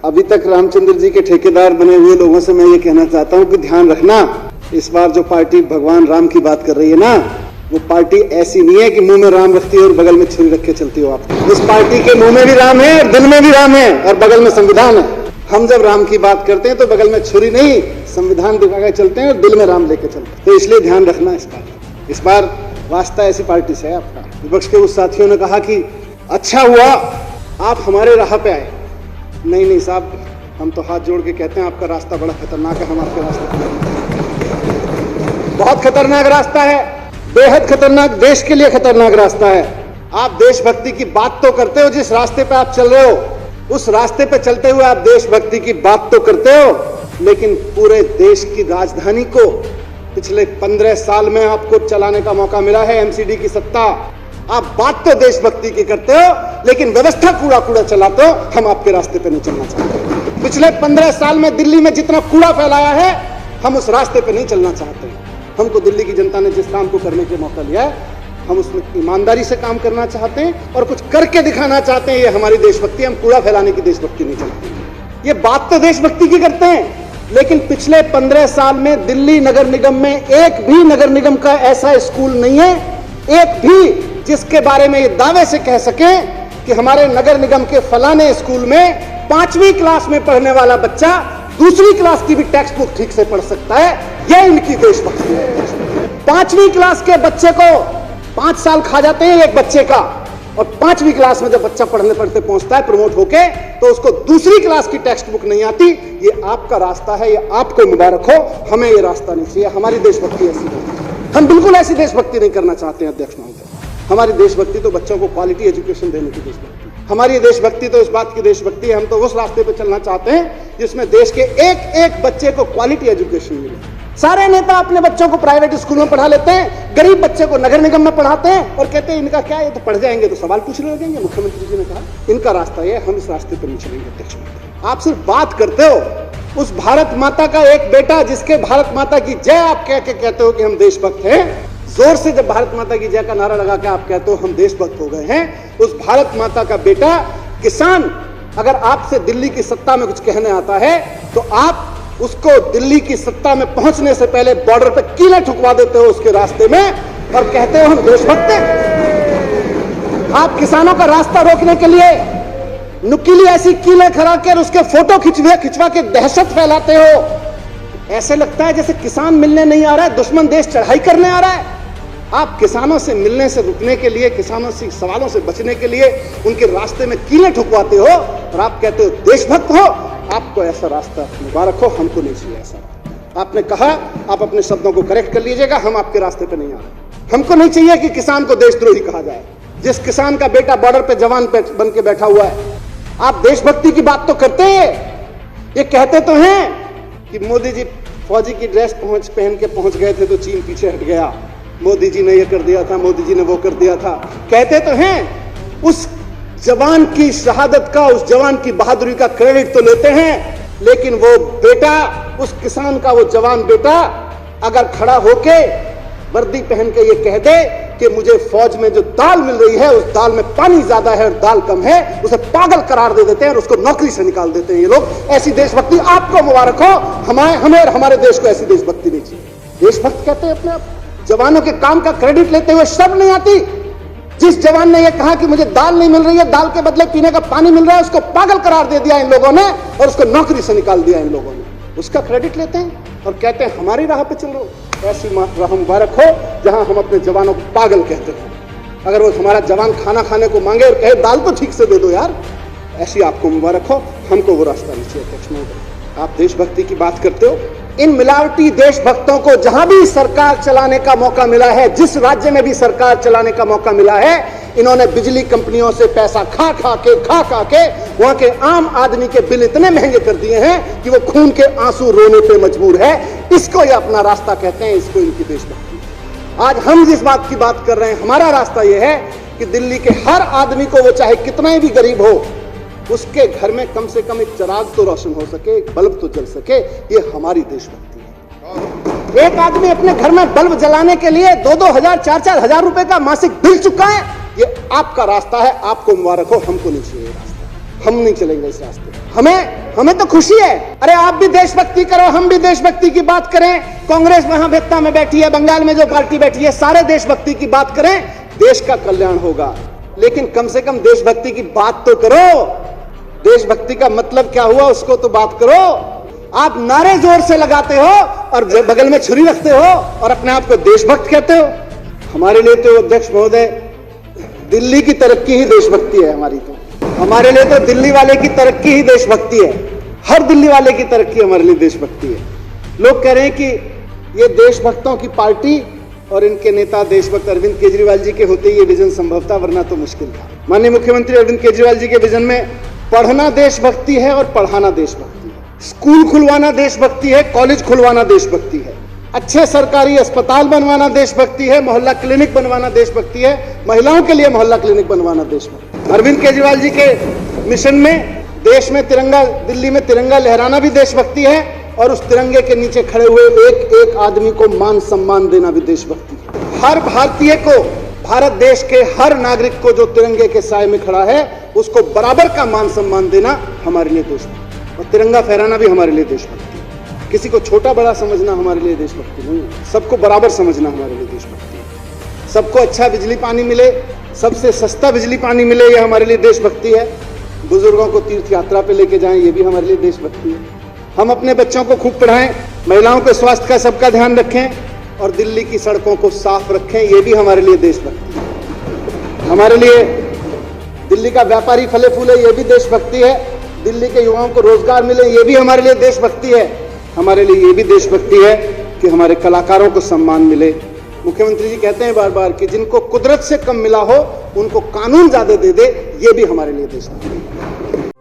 अभी तक रामचंद्र जी के ठेकेदार बने हुए लोगों से मैं ये कहना चाहता हूँ कि ध्यान रखना, इस बार जो पार्टी भगवान राम की बात कर रही है ना, वो पार्टी ऐसी नहीं है कि मुंह में राम रखती है और बगल में छुरी रख के चलती हो आप। इस पार्टी के मुंह में भी राम है और दिल में भी राम है और बगल में संविधान है। हम जब राम की बात करते हैं तो बगल में छुरी नहीं, संविधान दिखा के चलते हैं और दिल में राम लेके चलते हैं। तो इसलिए ध्यान रखना इस बार वास्ता ऐसी पार्टी से है आपका। विपक्ष के उस साथियों ने कहा कि अच्छा हुआ आप हमारे राह पे आए। नहीं साहब, हम तो हाथ जोड़ के कहते हैं आपका रास्ता बड़ा खतरनाक है, हम आपके रास्ते बहुत खतरनाक रास्ता है, बेहद खतरनाक, देश के लिए खतरनाक रास्ता है। आप देशभक्ति की बात तो करते हो, जिस रास्ते पे आप चल रहे हो उस रास्ते पे चलते हुए आप देशभक्ति की बात तो करते हो, लेकिन पूरे देश की राजधानी को पिछले 15 साल में आपको चलाने का मौका मिला है, एमसीडी की सत्ता। आप बात तो देशभक्ति की करते हो, लेकिन व्यवस्था कूड़ा चलाते हो। हम आपके रास्ते पे नहीं चलना चाहते। पिछले 15 साल में दिल्ली में जितना कूड़ा फैलाया है, हम उस रास्ते पे नहीं चलना चाहते। हमको दिल्ली की जनता ने जिस काम को करने के मौका लिया है, हम उसमें ईमानदारी से काम करना चाहते हैं और कुछ करके दिखाना चाहते हैं। ये हमारी देशभक्ति, हम कूड़ा फैलाने की देशभक्ति नहीं चलाते। ये बात तो देशभक्ति की करते हैं, लेकिन पिछले 15 साल में दिल्ली नगर निगम में एक भी नगर निगम का ऐसा स्कूल नहीं है, एक भी, जिसके बारे में ये दावे से कह सके कि हमारे नगर निगम के फलाने स्कूल में 5वीं क्लास में पढ़ने वाला बच्चा दूसरी क्लास की भी टेक्स्ट बुक ठीक से पढ़ सकता है। यह इनकी देशभक्ति है। 5वीं क्लास के बच्चे को 5 साल खा जाते हैं एक बच्चे का, और 5वीं क्लास में जब बच्चा पढ़ने पढ़ते पहुंचता है प्रमोट होके, तो उसको दूसरी क्लास की टेक्स्ट बुक नहीं आती। ये आपका रास्ता है, ये आपको मुबारक हो। हमें ये रास्ता नहीं चाहिए। हमारी देशभक्ति ऐसी नहीं, हम बिल्कुल ऐसी देशभक्ति नहीं करना चाहते हैं अध्यक्ष महोदय। हमारी देशभक्ति तो बच्चों को क्वालिटी एजुकेशन देने की देशभक्ति, हमारी देशभक्ति तो इस बात की देशभक्ति है, हम तो उस रास्ते पे चलना चाहते हैं जिसमें देश के एक एक बच्चे को क्वालिटी एजुकेशन मिले। सारे नेता अपने बच्चों को प्राइवेट स्कूल में पढ़ा लेते हैं, गरीब बच्चे को नगर निगम में पढ़ाते हैं और कहते हैं इनका क्या, ये तो पढ़ जाएंगे तो सवाल पूछने लगेंगे। मुख्यमंत्री जी ने कहा इनका रास्ता ये, हम इस रास्ते पर नहीं चलेंगे। अध्यक्ष महोदय, आप सिर्फ बात करते हो। उस भारत माता का एक बेटा, जिसके भारत माता की जय आप कह के कहते हो कि हम देशभक्त हैं, जोर से जब भारत माता की जय का नारा लगा के आप कहते हो हम देशभक्त हो गए हैं, उस भारत माता का बेटा किसान अगर आपसे दिल्ली की सत्ता में कुछ कहने आता है तो आप उसको दिल्ली की सत्ता में पहुंचने से पहले बॉर्डर पे कीलें ठुकवा देते हो उसके रास्ते में और कहते हो हम देशभक्त हैं। आप किसानों का रास्ता रोकने के लिए नुकीली ऐसी कीलें खड़ा कर उसके फोटो खिंचवा के दहशत फैलाते हो। ऐसे लगता है जैसे किसान मिलने नहीं आ रहा है, दुश्मन देश चढ़ाई करने आ रहा है। आप किसानों से मिलने से रुकने के लिए, किसानों से सवालों से बचने के लिए उनके रास्ते में कीलें ठुकवाते हो और आप कहते हो देशभक्त हो। आपको ऐसा रास्ता मुबारक हो, हमको नहीं चाहिए ऐसा। आपने कहा, आप अपने शब्दों को करेक्ट कर लीजिएगा, हम आपके रास्ते पे नहीं आ रहे। हमको नहीं चाहिए कि किसान को देशद्रोही कहा जाए। जिस किसान का बेटा बॉर्डर पे जवान बन के बैठा हुआ है, आप देशभक्ति की बात तो करते हैं। ये कहते तो हैं कि मोदी जी फौजी की ड्रेस पहन के पहुंच गए थे तो चीन पीछे हट गया, मोदी जी ने ये कर दिया था, मोदी जी ने वो कर दिया था। कहते तो हैं, उस जवान की शहादत का, उस जवान की बहादुरी का क्रेडिट तो लेते हैं, लेकिन वो बेटा, उस किसान का वो जवान बेटा अगर खड़ा होके वर्दी पहन के ये कह दे कि मुझे फौज में जो दाल मिल रही है उस दाल में पानी ज्यादा है और दाल कम है, उसे पागल करार दे देते हैं और उसको नौकरी से निकाल देते हैं ये लोग। ऐसी देशभक्ति आपको मुबारक हो। हमें और हमारे देश को ऐसी देशभक्ति नहीं चाहिए। देशभक्त कहते हैं अपने आप, जवानों के काम का क्रेडिट लेते हुए शर्म नहीं आती। जिस जवान ने यह कहा कि मुझे दाल नहीं मिल रही है, दाल के बदले पीने का पानी मिल रहा है, उसको पागल करार दे दिया इन लोगों ने और उसको नौकरी से निकाल दिया इन लोगों ने। उसका क्रेडिट लेते हैं और कहते हैं हमारी राह पे चल रहे हो। ऐसी राह मुबारक हो जहां हम अपने जवानों को पागल कहते हैं। अगर वो हमारा जवान खाना खाने को मांगे और कहे दाल तो ठीक से दे दो यार, ऐसी आपको मुबारक हो। हमको वो रास्ता नहीं चाहिए। अध्यक्ष महोदय, आप देशभक्ति की बात करते हो, इन मिलावटी देशभक्तों को जहां भी सरकार चलाने का मौका मिला है, जिस राज्य में भी सरकार चलाने का मौका मिला है, इन्होंने बिजली कंपनियों से पैसा खा खा के वहां के आम आदमी के बिल इतने महंगे कर दिए हैं कि वो खून के आंसू रोने पे मजबूर है। इसको ये अपना रास्ता कहते हैं, इसको इनकी देशभक्ति। आज हम जिस बात की बात कर रहे हैं, हमारा रास्ता यह है कि दिल्ली के हर आदमी को, वो चाहे कितना ही भी गरीब हो, उसके घर में कम से कम एक चिराग तो रोशन हो सके, एक बल्ब तो जल सके। ये हमारी देशभक्ति है। एक आदमी अपने घर में बल्ब जलाने के लिए 2-2 हजार, 4-4 हजार रुपए का मासिक बिल चुका है। ये आपका रास्ता है, आपको मुबारक हो, हमको नहीं चाहिए रास्ता। हम नहीं चलेंगे इस रास्ते पे। हमें तो खुशी है, अरे आप भी देशभक्ति करो, हम भी देशभक्ति की बात करें। कांग्रेस वहां भेत्ता में बैठी है, बंगाल में जो पार्टी बैठी है, सारे देशभक्ति की बात करें, देश का कल्याण होगा। लेकिन कम से कम देशभक्ति की बात तो करो, देशभक्ति का मतलब क्या हुआ उसको तो बात करो। आप नारे जोर से लगाते हो और बगल में छुरी रखते हो और अपने आप को देशभक्त कहते हो। हमारे लिए तो अध्यक्ष महोदय दिल्ली की तरक्की ही देशभक्ति है। हमारे लिए तो दिल्ली वाले की तरक्की ही देशभक्ति है। हर दिल्ली वाले की तरक्की हमारे लिए देशभक्ति है। लोग कह रहे हैं कि ये देशभक्तों की पार्टी और इनके नेता देशभक्त अरविंद केजरीवाल जी के होते ये विजन संभव था, वरना तो मुश्किल था। माननीय मुख्यमंत्री अरविंद केजरीवाल जी के विजन में पढ़ना देशभक्ति है और पढ़ाना देशभक्ति है। स्कूल खुलवाना देशभक्ति है, कॉलेज खुलवाना देशभक्ति है, अच्छे सरकारी अस्पताल बनवाना देशभक्ति है, मोहल्ला क्लिनिक बनवाना देशभक्ति है, महिलाओं के लिए मोहल्ला क्लिनिक बनवाना देशभक्ति। अरविंद केजरीवाल जी के मिशन में देश में तिरंगा, दिल्ली में तिरंगा लहराना भी देशभक्ति है और उस तिरंगे के नीचे खड़े हुए एक एक आदमी को मान सम्मान देना भी देशभक्ति है। हर भारतीय को, भारत देश के हर नागरिक को जो तिरंगे के साए में खड़ा है उसको बराबर का मान सम्मान देना हमारे लिए देशभक्ति, और तिरंगा फहराना भी हमारे लिए देशभक्ति है। किसी को छोटा बड़ा समझना हमारे लिए देशभक्ति नहीं है, सबको बराबर समझना हमारे लिए देशभक्ति है। सबको अच्छा बिजली पानी मिले, सबसे सस्ता बिजली पानी मिले, ये हमारे लिए देशभक्ति है। बुजुर्गों को तीर्थ यात्रा पे लेके जाएं, ये भी हमारे लिए देशभक्ति है। हम अपने बच्चों को खूब पढ़ाएं, महिलाओं के स्वास्थ्य का सबका ध्यान रखें और दिल्ली की सड़कों को साफ रखें, ये भी हमारे लिए देशभक्ति है। हमारे लिए दिल्ली का व्यापारी फले फूले, ये भी देशभक्ति है। दिल्ली के युवाओं को रोजगार मिले, ये भी हमारे लिए देशभक्ति है। हमारे लिए ये भी देशभक्ति है कि हमारे कलाकारों को सम्मान मिले। मुख्यमंत्री जी कहते हैं बार बार कि जिनको कुदरत से कम मिला हो उनको कानून ज्यादा दे दे, ये भी हमारे लिए देशभक्ति है।